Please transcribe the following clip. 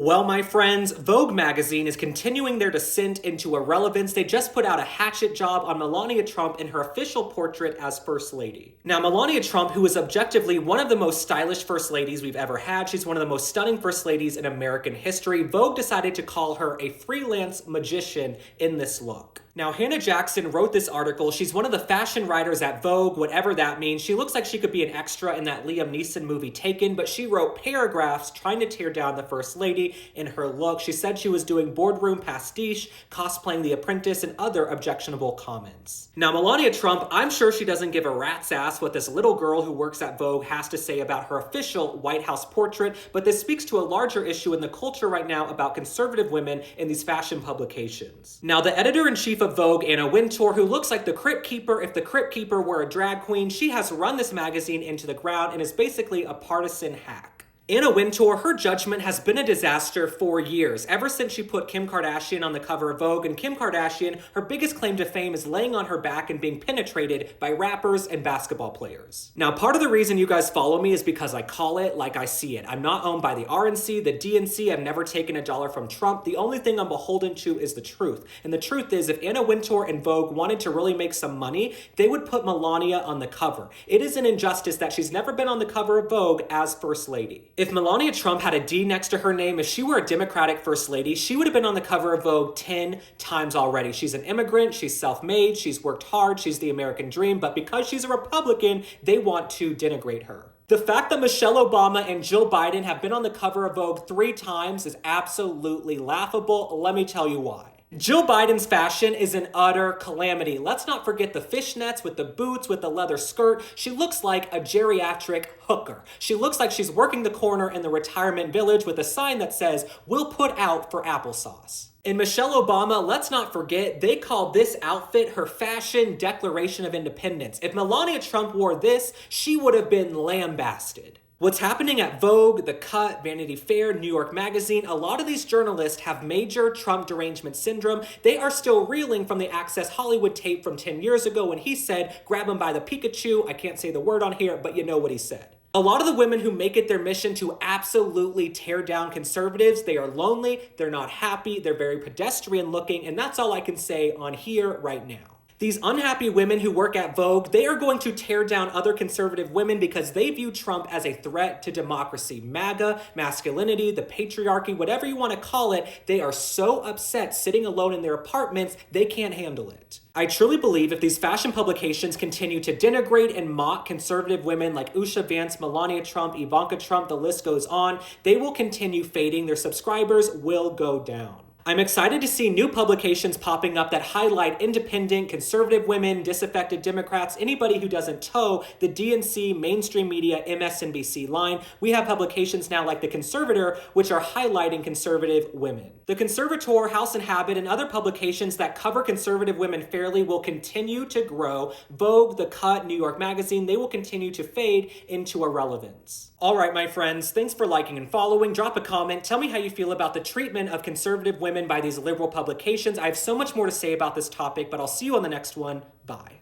Well, my friends, Vogue magazine is continuing their descent into irrelevance. They just put out a hatchet job on Melania Trump in her official portrait as First Lady. Now, Melania Trump, who is objectively one of the most stylish First Ladies we've ever had, she's one of the most stunning First Ladies in American history, Vogue decided to call her a freelance magician in this look. Now, Hannah Jackson wrote this article. She's one of the fashion writers at Vogue, whatever that means. She looks like she could be an extra in that Liam Neeson movie Taken, but she wrote paragraphs trying to tear down the First Lady in her look. She said she was doing boardroom pastiche, cosplaying The Apprentice, and other objectionable comments. Now, Melania Trump, I'm sure she doesn't give a rat's ass what this little girl who works at Vogue has to say about her official White House portrait, but this speaks to a larger issue in the culture right now about conservative women in these fashion publications. Now, the editor-in-chief of Vogue, Anna Wintour, who looks like the Crypt Keeper if the Crypt Keeper were a drag queen, she has run this magazine into the ground and is basically a partisan hack. Anna Wintour, her judgment has been a disaster for years, ever since she put Kim Kardashian on the cover of Vogue. And Kim Kardashian, her biggest claim to fame is laying on her back and being penetrated by rappers and basketball players. Now, part of the reason you guys follow me is because I call it like I see it. I'm not owned by the RNC, the DNC. I've never taken a dollar from Trump. The only thing I'm beholden to is the truth. And the truth is, if Anna Wintour and Vogue wanted to really make some money, they would put Melania on the cover. It is an injustice that she's never been on the cover of Vogue as First Lady. If Melania Trump had a D next to her name, if she were a Democratic First Lady, she would have been on the cover of Vogue 10 times already. She's an immigrant, she's self-made, she's worked hard, she's the American dream, but because she's a Republican, they want to denigrate her. The fact that Michelle Obama and Jill Biden have been on the cover of Vogue 3 times is absolutely laughable. Let me tell you why. Jill Biden's fashion is an utter calamity. Let's not forget the fishnets with the boots, with the leather skirt. She looks like a geriatric hooker. She looks like she's working the corner in the retirement village with a sign that says, "We'll put out for applesauce." And Michelle Obama, let's not forget, they called this outfit her fashion declaration of independence. If Melania Trump wore this, she would have been lambasted. What's happening at Vogue, The Cut, Vanity Fair, New York Magazine, a lot of these journalists have major Trump derangement syndrome. They are still reeling from the Access Hollywood tape from 10 years ago when he said, "Grab him by the Pikachu." I can't say the word on here, but you know what he said. A lot of the women who make it their mission to absolutely tear down conservatives, they are lonely, they're not happy, they're very pedestrian looking, and that's all I can say on here right now. These unhappy women who work at Vogue, they are going to tear down other conservative women because they view Trump as a threat to democracy. MAGA, masculinity, the patriarchy, whatever you want to call it, they are so upset sitting alone in their apartments, they can't handle it. I truly believe if these fashion publications continue to denigrate and mock conservative women like Usha Vance, Melania Trump, Ivanka Trump, the list goes on, they will continue fading. Their subscribers will go down. I'm excited to see new publications popping up that highlight independent, conservative women, disaffected Democrats, anybody who doesn't toe the DNC, mainstream media, MSNBC line. We have publications now like The Conservator, which are highlighting conservative women. The Conservator, House and Habit, and other publications that cover conservative women fairly will continue to grow. Vogue, The Cut, New York Magazine, they will continue to fade into irrelevance. All right, my friends, thanks for liking and following. Drop a comment. Tell me how you feel about the treatment of conservative women by these liberal publications. I have so much more to say about this topic, but I'll see you on the next one. Bye.